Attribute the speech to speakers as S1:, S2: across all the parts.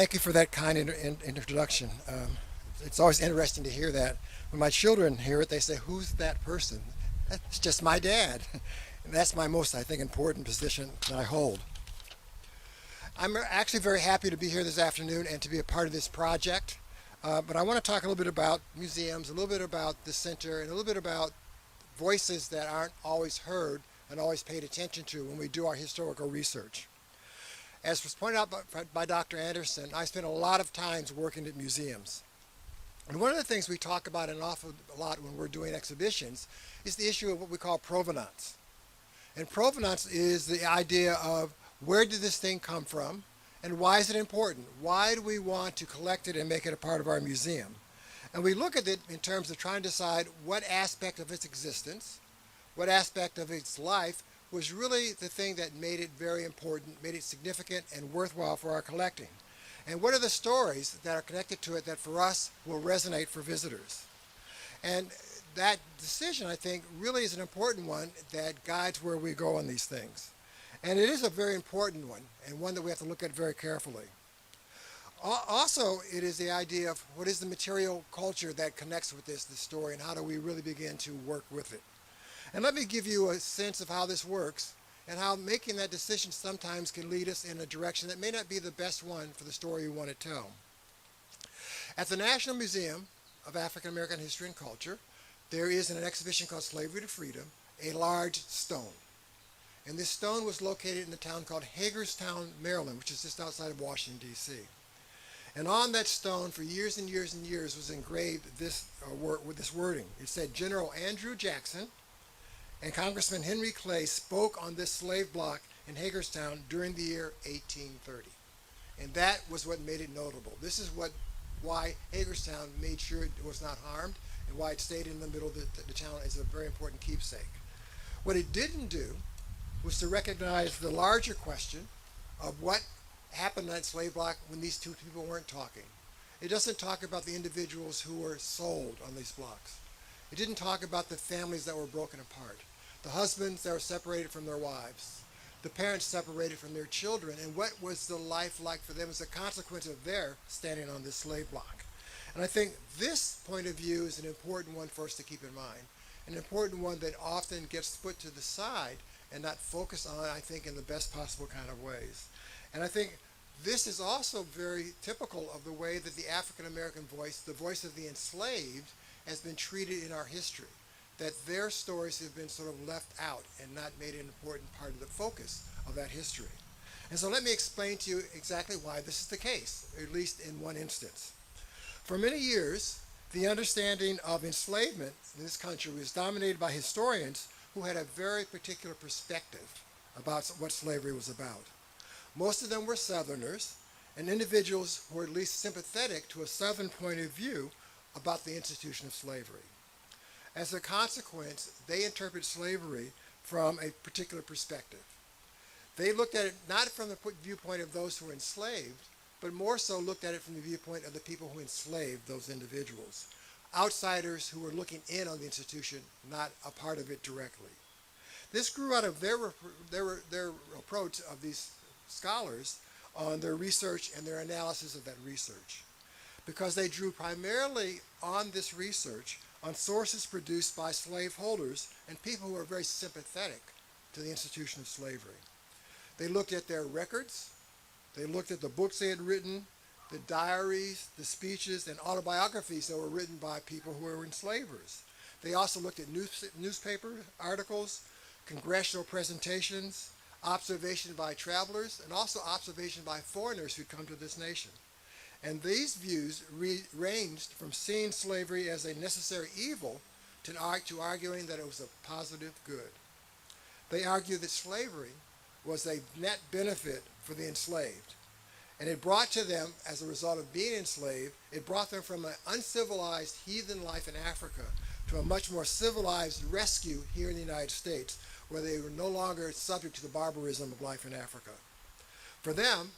S1: thank you for that kind introduction. It's always interesting to hear that. When my children hear it, they say, "Who's that person?" That's just my dad. And that's my most, I think, important position that I hold. I'm actually very happy to be here this afternoon and to be a part of this project. But I want to talk a little bit about museums, a little bit about the center, and a little bit about voices that aren't always heard and always paid attention to when we do our historical research. As was pointed out by Dr. Anderson, I spent a lot of times working at museums. And one of the things we talk about an awful lot when we're doing exhibitions is the issue of what we call provenance. And provenance is the idea of where did this thing come from and why is it important? Why do we want to collect it and make it a part of our museum? And we look at it in terms of trying to decide what aspect of its existence, what aspect of its life was really the thing that made it very important, made it significant and worthwhile for our collecting. And what are the stories that are connected to it that for us will resonate for visitors? And that decision, I think, really is an important one that guides where we go on these things. And it is a very important one, and one that we have to look at very carefully. Also, it is the idea of what is the material culture that connects with this story, and how do we really begin to work with it. And let me give you a sense of how this works and how making that decision sometimes can lead us in a direction that may not be the best one for the story we want to tell. At the National Museum of African American History and Culture, there is an exhibition called Slavery to Freedom, a large stone. And this stone was located in a town called Hagerstown, Maryland, which is just outside of Washington, D.C. And on that stone for years and years and years was engraved this wording. It said, General Andrew Jackson and Congressman Henry Clay spoke on this slave block in Hagerstown during the year 1830. And that was what made it notable. This is why Hagerstown made sure it was not harmed and why it stayed in the middle of the town as a very important keepsake. What it didn't do was to recognize the larger question of what happened on that slave block when these two people weren't talking. It doesn't talk about the individuals who were sold on these blocks. It didn't talk about the families that were broken apart, the husbands that were separated from their wives, the parents separated from their children, and what was the life like for them as a consequence of their standing on this slave block. And I think this point of view is an important one for us to keep in mind, an important one that often gets put to the side and not focused on, I think, in the best possible kind of ways. And I think this is also very typical of the way that the African American voice, the voice of the enslaved, has been treated in our history, that their stories have been sort of left out and not made an important part of the focus of that history. And so let me explain to you exactly why this is the case, at least in one instance. For many years, the understanding of enslavement in this country was dominated by historians who had a very particular perspective about what slavery was about. Most of them were Southerners and individuals who were at least sympathetic to a Southern point of view about the institution of slavery. As a consequence, they interpreted slavery from a particular perspective. They looked at it not from the viewpoint of those who were enslaved, but more so looked at it from the viewpoint of the people who enslaved those individuals, outsiders who were looking in on the institution, not a part of it directly. This grew out of their approach of these scholars on their research and their analysis of that research, because they drew primarily on this research on sources produced by slaveholders and people who were very sympathetic to the institution of slavery. They looked at their records, they looked at the books they had written, the diaries, the speeches, and autobiographies that were written by people who were enslavers. They also looked at newspaper articles, congressional presentations, observation by travelers, and also observation by foreigners who'd come to this nation. And these views ranged from seeing slavery as a necessary evil to arguing that it was a positive good. They argued that slavery was a net benefit for the enslaved. And it brought to them, as a result of being enslaved, it brought them from an uncivilized heathen life in Africa to a much more civilized rescue here in the United States, where they were no longer subject to the barbarism of life in Africa. For them,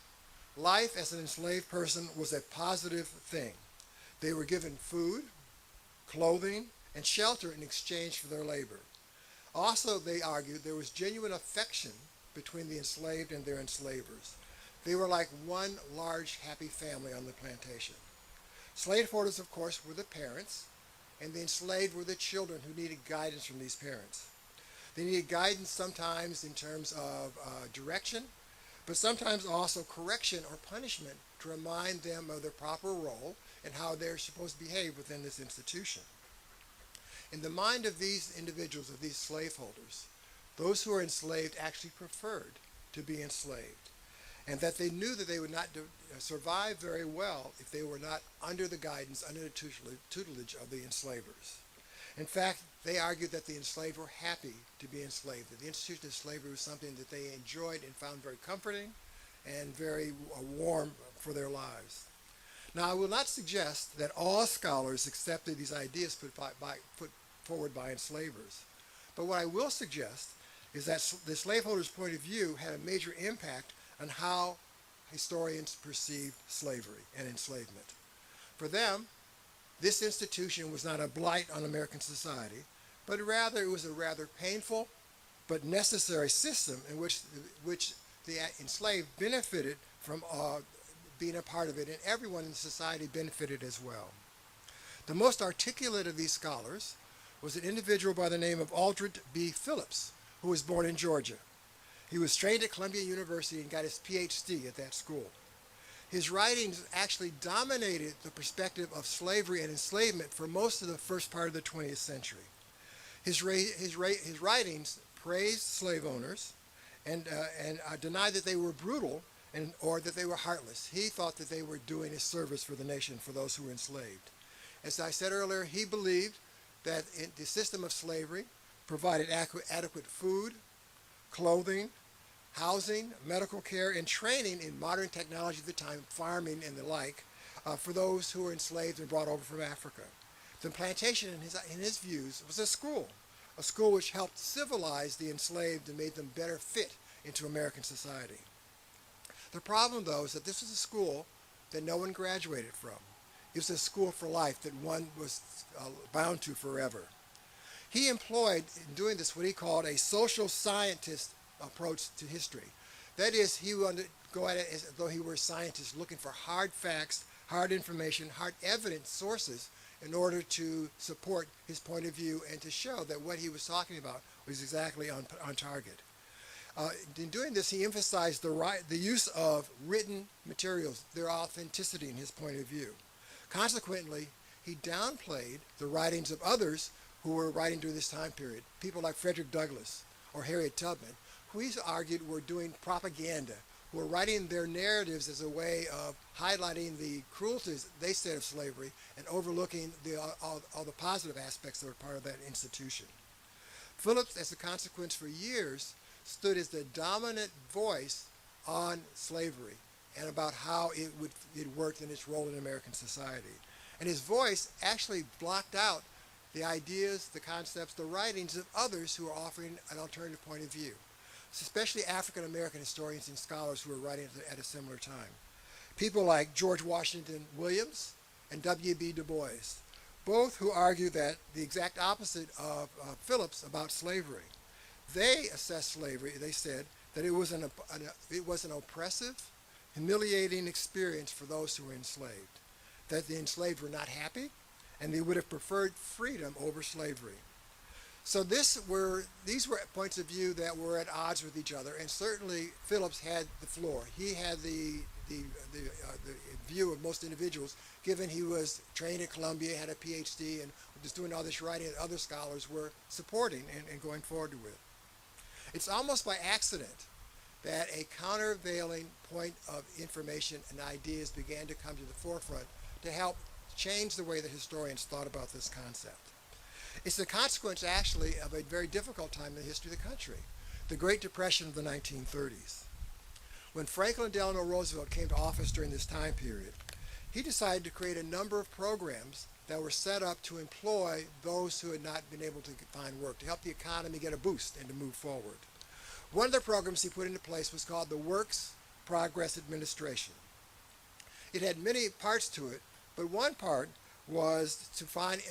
S1: life as an enslaved person was a positive thing. They were given food, clothing, and shelter in exchange for their labor. Also, they argued there was genuine affection between the enslaved and their enslavers. They were like one large happy family on the plantation. Slaveholders, of course, were the parents, and the enslaved were the children who needed guidance from these parents. They needed guidance sometimes in terms of direction, but sometimes also correction or punishment to remind them of their proper role and how they're supposed to behave within this institution. In the mind of these individuals, of these slaveholders, those who were enslaved actually preferred to be enslaved, and that they knew that they would not survive very well if they were not under the guidance, under the tutelage of the enslavers. In fact, they argued that the enslaved were happy to be enslaved, that the institution of slavery was something that they enjoyed and found very comforting and very warm for their lives. Now, I will not suggest that all scholars accepted these ideas put forward by enslavers, but what I will suggest is that the slaveholders' point of view had a major impact on how historians perceived slavery and enslavement. For them, this institution was not a blight on American society, but rather it was a rather painful but necessary system in which the enslaved benefited from being a part of it, and everyone in society benefited as well. The most articulate of these scholars was an individual by the name of Aldrich B. Phillips, who was born in Georgia. He was trained at Columbia University and got his PhD at that school. His writings actually dominated the perspective of slavery and enslavement for most of the first part of the 20th century. His writings praised slave owners and denied that they were brutal or that they were heartless. He thought that they were doing a service for the nation, for those who were enslaved. As I said earlier, he believed that the system of slavery provided adequate food, clothing, housing, medical care, and training in modern technology at the time, farming and the like, for those who were enslaved and brought over from Africa. The plantation, in his views, was a school which helped civilize the enslaved and made them better fit into American society. The problem, though, is that this was a school that no one graduated from. It was a school for life that one was bound to forever. He employed, in doing this, what he called a social scientist approach to history. That is, he would go at it as though he were a scientist looking for hard facts, hard information, hard evidence sources in order to support his point of view and to show that what he was talking about was exactly on target. In doing this, he emphasized the use of written materials, their authenticity in his point of view. Consequently, he downplayed the writings of others who were writing during this time period, people like Frederick Douglass or Harriet Tubman, who he argued were doing propaganda, who were writing their narratives as a way of highlighting the cruelties they said of slavery and overlooking all the positive aspects that were part of that institution. Phillips, as a consequence, for years stood as the dominant voice on slavery and about how it worked in its role in American society. And his voice actually blocked out the ideas, the concepts, the writings of others who are offering an alternative point of view, especially African American historians and scholars who were writing at a similar time. People like George Washington Williams and W.B. Du Bois, both who argued that the exact opposite of Phillips about slavery. They assessed slavery, they said, that it was an oppressive, humiliating experience for those who were enslaved, that the enslaved were not happy, and they would have preferred freedom over slavery. So these were points of view that were at odds with each other, and certainly Phillips had the floor. He had the view of most individuals, given he was trained at Columbia, had a PhD, and was doing all this writing that other scholars were supporting and going forward with. It's almost by accident that a countervailing point of information and ideas began to come to the forefront to help change the way that historians thought about this concept. It's the consequence, actually, of a very difficult time in the history of the country, the Great Depression of the 1930s. When Franklin Delano Roosevelt came to office during this time period, he decided to create a number of programs that were set up to employ those who had not been able to find work, to help the economy get a boost and to move forward. One of the programs he put into place was called the Works Progress Administration. It had many parts to it, but one part was to find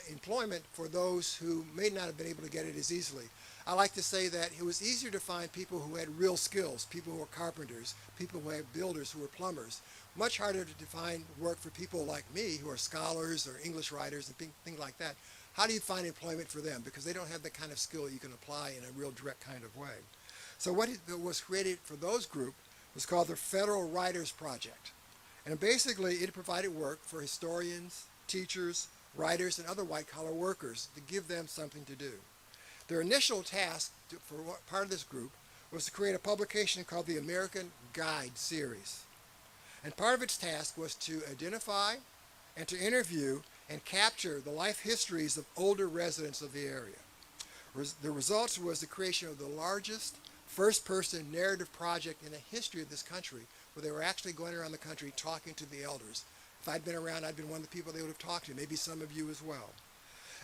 S1: employment for those who may not have been able to get it as easily. I like to say that it was easier to find people who had real skills, people who were carpenters, people who were builders, who were plumbers. Much harder to find work for people like me who are scholars or English writers and things like that. How do you find employment for them? Because they don't have the kind of skill you can apply in a real direct kind of way. So what was created for those group was called the Federal Writers Project. And basically it provided work for historians, teachers, writers, and other white-collar workers to give them something to do. Their initial task for part of this group was to create a publication called the American Guide Series. And part of its task was to identify and to interview and capture the life histories of older residents of the area. The results was the creation of the largest first-person narrative project in the history of this country, where they were actually going around the country talking to the elders. If I'd been around, I'd been one of the people they would have talked to, maybe some of you as well.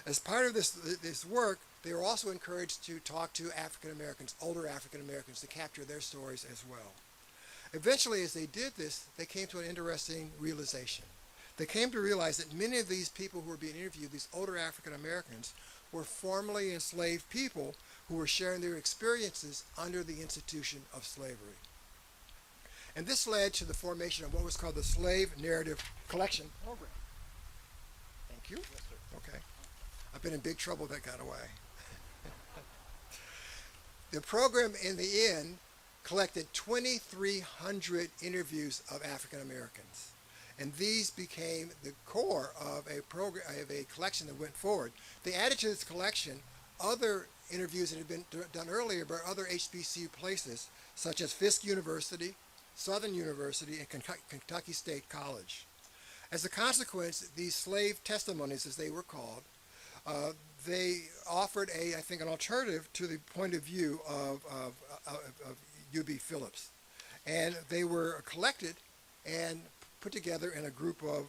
S1: As part of this work, they were also encouraged to talk to African Americans, older African Americans, to capture their stories as well. Eventually, as they did this, they came to an interesting realization. They came to realize that many of these people who were being interviewed, these older African Americans, were formerly enslaved people who were sharing their experiences under the institution of slavery. And this led to the formation of what was called the Slave Narrative Collection Program. Thank you. Yes, sir. Okay. I've been in big trouble that got away. The program, in the end, collected 2,300 interviews of African Americans. And these became the core of a program, of a collection that went forward. They added to this collection other interviews that had been done earlier by other HBCU places, such as Fisk University, Southern University, and Kentucky State College. As a consequence, these slave testimonies, as they were called, they offered I think, an alternative to the point of view of UB Phillips. And they were collected and put together in a group of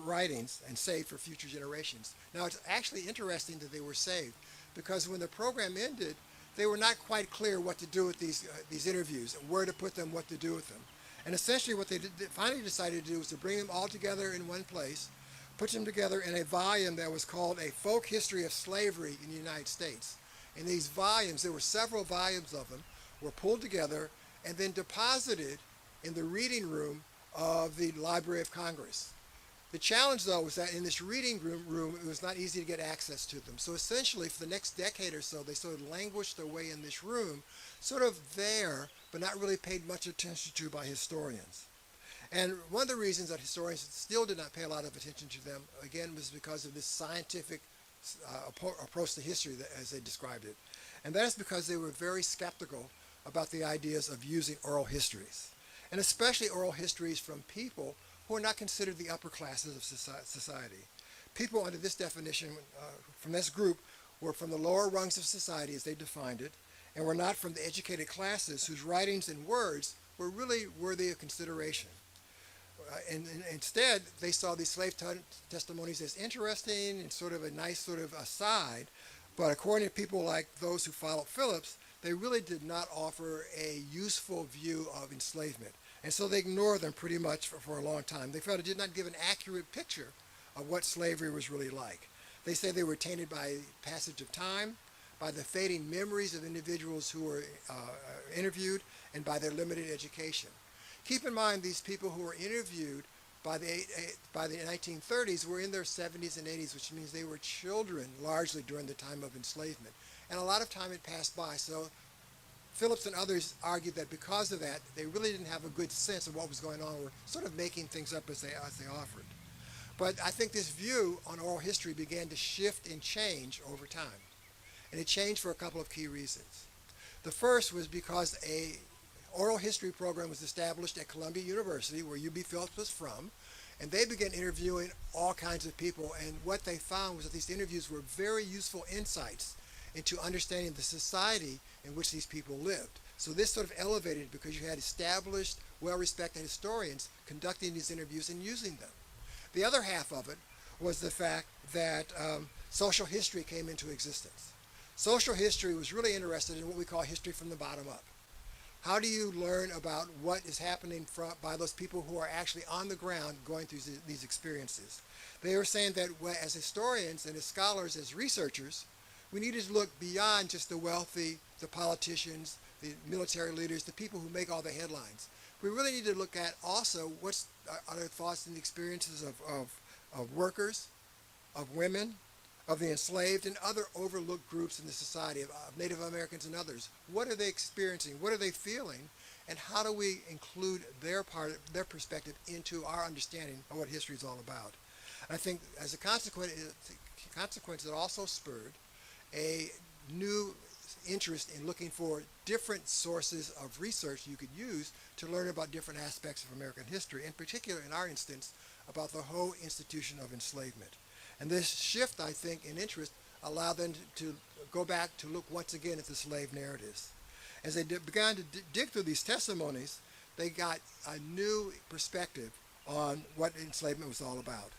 S1: writings and saved for future generations. Now, it's actually interesting that they were saved, because when the program ended, they were not quite clear what to do with these interviews, where to put them, what to do with them. And essentially what they finally decided to do was to bring them all together in one place, put them together in a volume that was called A Folk History of Slavery in the United States. And these volumes, there were several volumes of them, were pulled together and then deposited in the reading room of the Library of Congress. The challenge, though, was that in this reading room, it was not easy to get access to them. So essentially, for the next decade or so, they sort of languished their way in this room, sort of there, but not really paid much attention to by historians. And one of the reasons that historians still did not pay a lot of attention to them, again, was because of this scientific approach to history, as they described it. And that is because they were very skeptical about the ideas of using oral histories, and especially oral histories from people who are not considered the upper classes of society. People under this definition, from this group, were from the lower rungs of society as they defined it, and were not from the educated classes whose writings and words were really worthy of consideration. And instead, they saw these slave testimonies as interesting and sort of a nice sort of aside, but according to people like those who followed Phillips, they really did not offer a useful view of enslavement. And so they ignored them pretty much for a long time. They felt it did not give an accurate picture of what slavery was really like. They said they were tainted by passage of time, by the fading memories of individuals who were interviewed, and by their limited education. Keep in mind, these people who were interviewed by the 1930s were in their 70s and 80s, which means they were children largely during the time of enslavement. And a lot of time had passed by. So Phillips and others argued that because of that, they really didn't have a good sense of what was going on. Were sort of making things up as they offered. But I think this view on oral history began to shift and change over time. And it changed for a couple of key reasons. The first was because a oral history program was established at Columbia University, where UB Phillips was from, and they began interviewing all kinds of people. And what they found was that these interviews were very useful insights into understanding the society in which these people lived. So this sort of elevated because you had established, well-respected historians conducting these interviews and using them. The other half of it was the fact that social history came into existence. Social history was really interested in what we call history from the bottom up. How do you learn about what is happening by those people who are actually on the ground going through these experiences? They were saying that as historians and as scholars, as researchers, we needed to look beyond just the wealthy, the politicians, the military leaders, the people who make all the headlines. We really need to look at also what's are their thoughts and experiences of workers, of women, of the enslaved, and other overlooked groups in the society, of Native Americans and others. What are they experiencing? What are they feeling? And how do we include their perspective into our understanding of what history is all about? And I think as a consequence, it also spurred a new interest in looking for different sources of research you could use to learn about different aspects of American history, in particular, in our instance, about the whole institution of enslavement. And this shift, I think, in interest allowed them to go back to look once again at the slave narratives. As they began to dig through these testimonies, they got a new perspective on what enslavement was all about.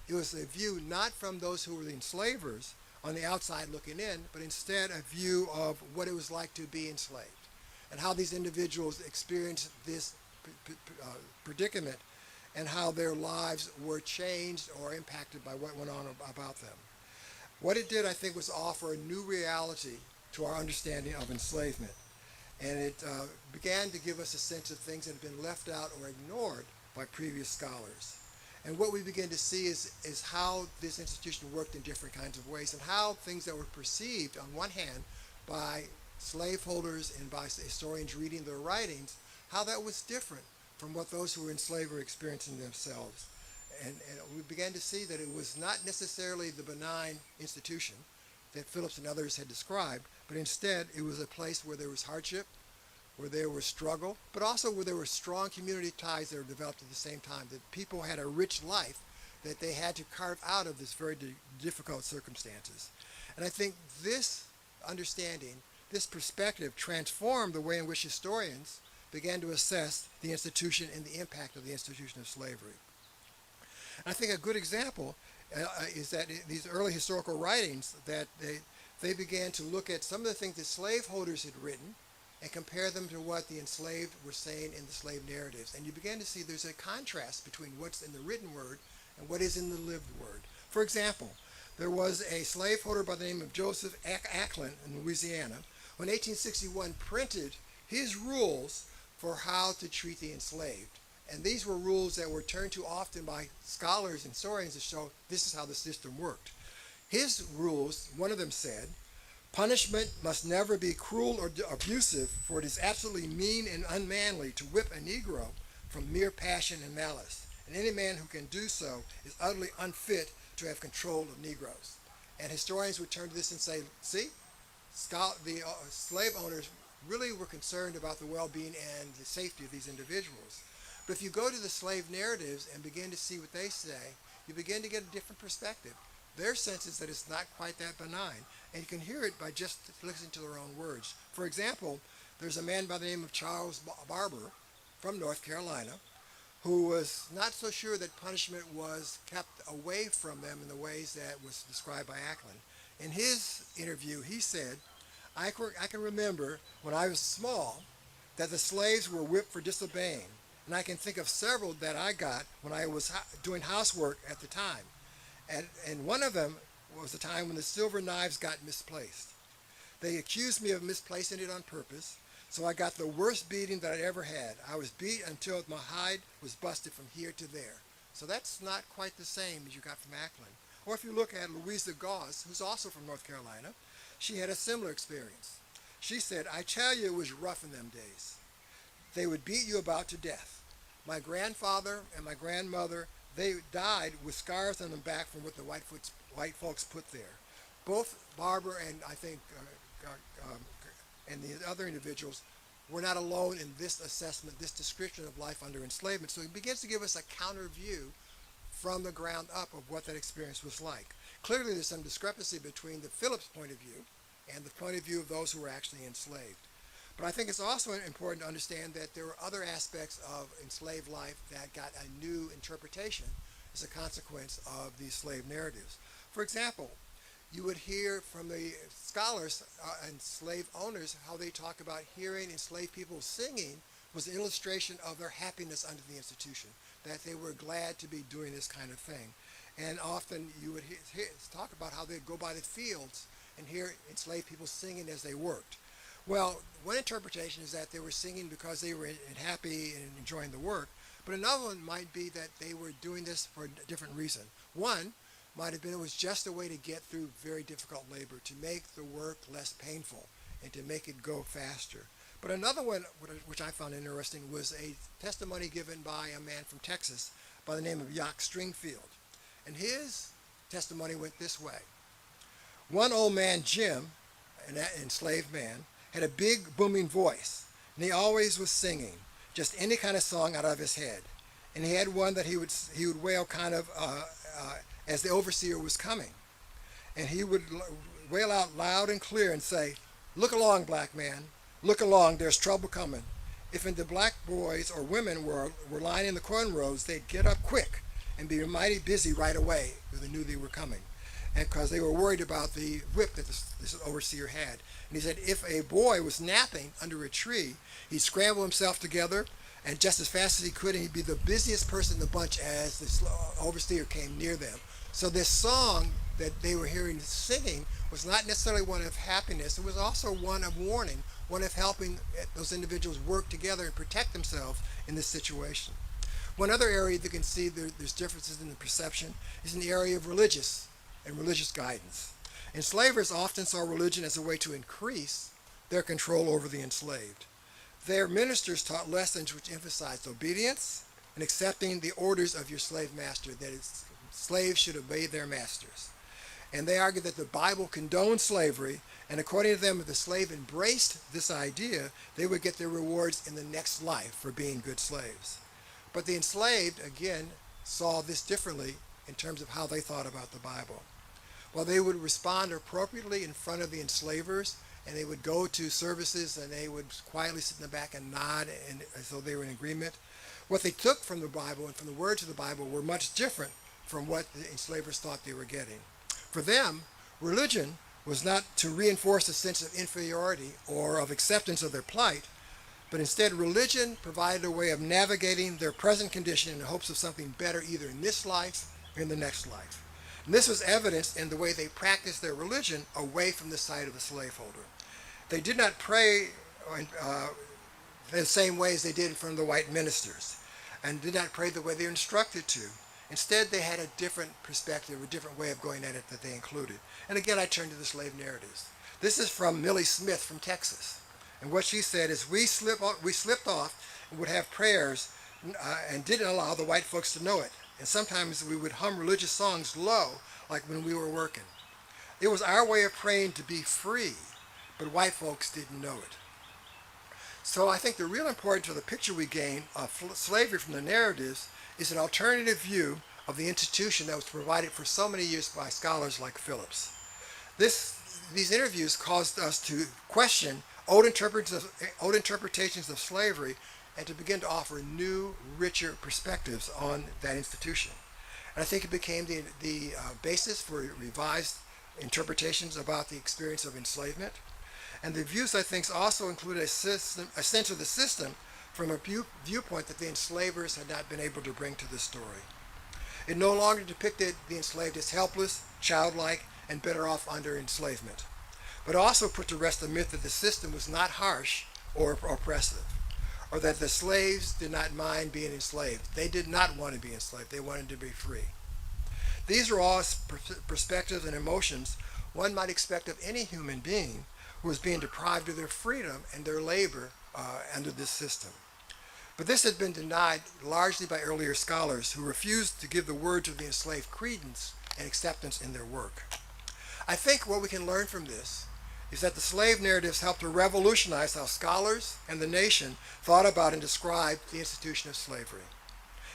S1: It was a view not from those who were the enslavers on the outside looking in, but instead a view of what it was like to be enslaved and how these individuals experienced this predicament and how their lives were changed or impacted by what went on about them. What it did, I think, was offer a new reality to our understanding of enslavement. And it began to give us a sense of things that had been left out or ignored by previous scholars. And what we begin to see is how this institution worked in different kinds of ways and how things that were perceived, on one hand, by slaveholders and by historians reading their writings, how that was different from what those who were enslaved were experiencing themselves. And we began to see that it was not necessarily the benign institution that Phillips and others had described, but instead it was a place where there was hardship, where there was struggle, but also where there were strong community ties that were developed at the same time, that people had a rich life that they had to carve out of this very difficult circumstances. And I think this understanding, this perspective transformed the way in which historians began to assess the institution and the impact of the institution of slavery. And I think a good example is that in these early historical writings that they began to look at some of the things that slaveholders had written and compare them to what the enslaved were saying in the slave narratives. And you begin to see there's a contrast between what's in the written word and what is in the lived word. For example, there was a slaveholder by the name of Joseph Acklin in Louisiana who in 1861 printed his rules for how to treat the enslaved. And these were rules that were turned to often by scholars and historians to show this is how the system worked. His rules, one of them said, punishment must never be cruel or abusive, for it is absolutely mean and unmanly to whip a Negro from mere passion and malice. And any man who can do so is utterly unfit to have control of Negroes. And historians would turn to this and say, see, the slave owners really were concerned about the well-being and the safety of these individuals. But if you go to the slave narratives and begin to see what they say, you begin to get a different perspective. Their sense is that it's not quite that benign. And you can hear it by just listening to their own words. For example, there's a man by the name of Charles Barber from North Carolina who was not so sure that punishment was kept away from them in the ways that was described by Acklin. In his interview, he said, I can remember when I was small that the slaves were whipped for disobeying. And I can think of several that I got when I was doing housework at the time. And one of them was the time when the silver knives got misplaced. They accused me of misplacing it on purpose, so I got the worst beating that I'd ever had. I was beat until my hide was busted from here to there. So that's not quite the same as you got from Acklin. Or if you look at Louisa Gauss, who's also from North Carolina, she had a similar experience. She said, I tell you it was rough in them days. They would beat you about to death. My grandfather and my grandmother, they died with scars on their back from what the white folks put there. Both Barber and I think and the other individuals were not alone in this assessment, this description of life under enslavement. So it begins to give us a counter view from the ground up of what that experience was like. Clearly there's some discrepancy between the Phillips point of view and the point of view of those who were actually enslaved. But I think it's also important to understand that there were other aspects of enslaved life that got a new interpretation as a consequence of these slave narratives. For example, you would hear from the scholars and slave owners how they talk about hearing enslaved people singing was an illustration of their happiness under the institution, that they were glad to be doing this kind of thing. And often you would talk about how they'd go by the fields and hear enslaved people singing as they worked. Well, one interpretation is that they were singing because they were happy and enjoying the work, but another one might be that they were doing this for a different reason. One might have been it was just a way to get through very difficult labor, to make the work less painful and to make it go faster. But another one, which I found interesting, was a testimony given by a man from Texas by the name of Yacht Stringfield. And his testimony went this way. One old man, Jim, an enslaved man, had a big booming voice, and he always was singing just any kind of song out of his head. And he had one that he would wail kind of as the overseer was coming. And he would wail out loud and clear and say, "Look along, black man, look along, there's trouble coming." If the black boys or women were lining the cornrows, they'd get up quick and be mighty busy right away because they knew they were coming, and because they were worried about the whip that this overseer had. And he said if a boy was napping under a tree, he'd scramble himself together and just as fast as he could, and he'd be the busiest person in the bunch as the overseer came near them. So this song that they were hearing singing was not necessarily one of happiness. It was also one of warning, one of helping those individuals work together and protect themselves in this situation. One other area that you can see there's differences in the perception is in the area of religious guidance. Enslavers often saw religion as a way to increase their control over the enslaved. Their ministers taught lessons which emphasized obedience and accepting the orders of your slave master, that is, slaves should obey their masters. And they argued that the Bible condoned slavery, and according to them, if the slave embraced this idea, they would get their rewards in the next life for being good slaves. But the enslaved, again, saw this differently in terms of how they thought about the Bible. While they would respond appropriately in front of the enslavers, and they would go to services and they would quietly sit in the back and nod and as though they were in agreement, what they took from the Bible and from the words of the Bible were much different from what the enslavers thought they were getting. For them, religion was not to reinforce a sense of inferiority or of acceptance of their plight, but instead religion provided a way of navigating their present condition in the hopes of something better either in this life or in the next life. And this was evidenced in the way they practiced their religion away from the sight of the slaveholder. They did not pray the same way as they did in front of the white ministers, and did not pray the way they were instructed to. Instead, they had a different perspective, a different way of going at it that they included. And again, I turn to the slave narratives. This is from Millie Smith from Texas. And what she said is, we slipped off and would have prayers and didn't allow the white folks to know it. And sometimes we would hum religious songs low, like when we were working. It was our way of praying to be free, but white folks didn't know it. So I think the real importance of the picture we gain of slavery from the narratives is an alternative view of the institution that was provided for so many years by scholars like Phillips. These interviews caused us to question old interpretations of slavery and to begin to offer new, richer perspectives on that institution. And I think it became the basis for revised interpretations about the experience of enslavement. And the views, I think, also included a sense of the system from a viewpoint that the enslavers had not been able to bring to the story. It no longer depicted the enslaved as helpless, childlike, and better off under enslavement, but also put to rest the myth that the system was not harsh or oppressive, or that the slaves did not mind being enslaved. They did not want to be enslaved. They wanted to be free. These are all perspectives and emotions one might expect of any human being who was being deprived of their freedom and their labor under this system. But this had been denied largely by earlier scholars who refused to give the words of the enslaved credence and acceptance in their work. I think what we can learn from this is that the slave narratives helped to revolutionize how scholars and the nation thought about and described the institution of slavery.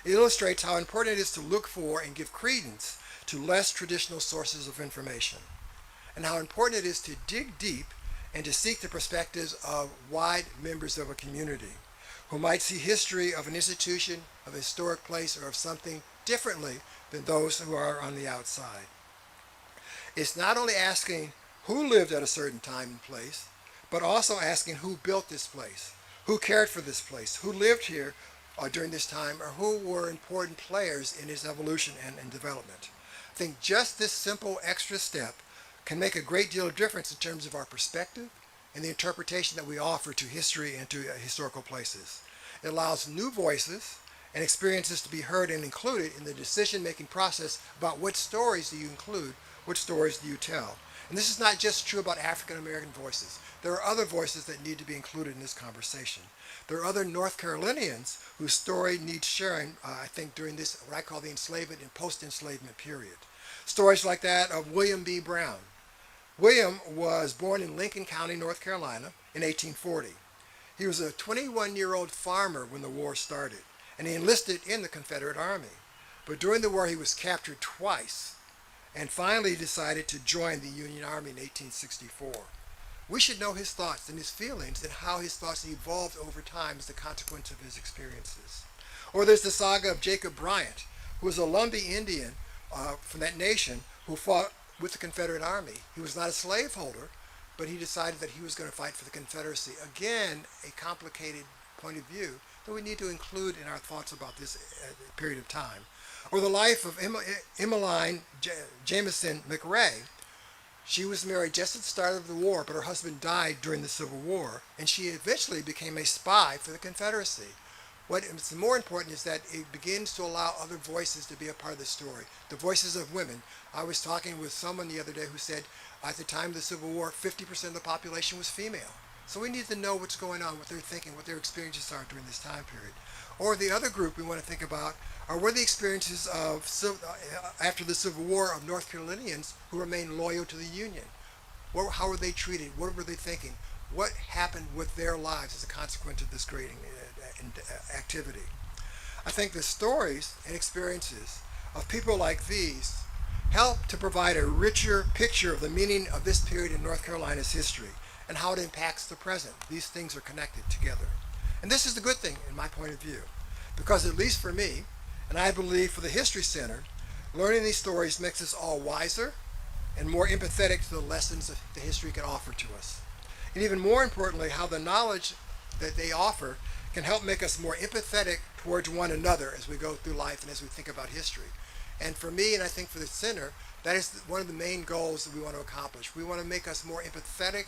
S1: It illustrates how important it is to look for and give credence to less traditional sources of information, and how important it is to dig deep and to seek the perspectives of wide members of a community who might see history of an institution, of a historic place, or of something differently than those who are on the outside. It's not only asking who lived at a certain time and place, but also asking who built this place, who cared for this place, who lived here during this time, or who were important players in its evolution and development. I think just this simple extra step can make a great deal of difference in terms of our perspective and the interpretation that we offer to history and to historical places. It allows new voices and experiences to be heard and included in the decision-making process about what stories do you include, what stories do you tell. And this is not just true about African American voices. There are other voices that need to be included in this conversation. There are other North Carolinians whose story needs sharing, I think, during this, what I call the enslavement and post-enslavement period. Stories like that of William B. Brown. William was born in Lincoln County, North Carolina in 1840. He was a 21-year-old farmer when the war started, and he enlisted in the Confederate Army. But during the war, he was captured twice and finally decided to join the Union Army in 1864. We should know his thoughts and his feelings and how his thoughts evolved over time as a consequence of his experiences. Or there's the saga of Jacob Bryant, who was a Lumbee Indian from that nation who fought with the Confederate Army. He was not a slaveholder, but he decided that he was going to fight for the Confederacy. Again, a complicated point of view that we need to include in our thoughts about this period of time. Or the life of Emmeline Jamison McRae. She was married just at the start of the war, but her husband died during the Civil War, and she eventually became a spy for the Confederacy. What is more important is that it begins to allow other voices to be a part of the story, the voices of women. I was talking with someone the other day who said at the time of the Civil War, 50% of the population was female. So we need to know what's going on, what they're thinking, what their experiences are during this time period. Or the other group we want to think about were the experiences of after the Civil War of North Carolinians who remained loyal to the Union. How were they treated? What were they thinking? What happened with their lives as a consequence of this great activity? I think the stories and experiences of people like these help to provide a richer picture of the meaning of this period in North Carolina's history and how it impacts the present. These things are connected together. And this is the good thing in my point of view, because at least for me, and I believe for the History Center, learning these stories makes us all wiser and more empathetic to the lessons that the history can offer to us. And even more importantly, how the knowledge that they offer can help make us more empathetic towards one another as we go through life and as we think about history. And for me, and I think for the center, that is one of the main goals that we want to accomplish. We want to make us more empathetic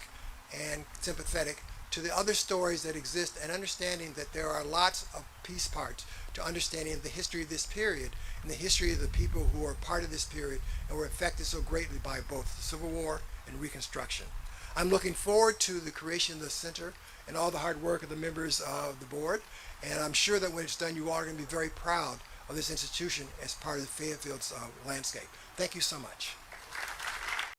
S1: and sympathetic to the other stories that exist, and understanding that there are lots of piece parts to understanding the history of this period and the history of the people who are part of this period and were affected so greatly by both the Civil War and Reconstruction. I'm looking forward to the creation of the center and all the hard work of the members of the board, and I'm sure that when it's done, you all are going to be very proud of this institution as part of Fayetteville's landscape. Thank you so much.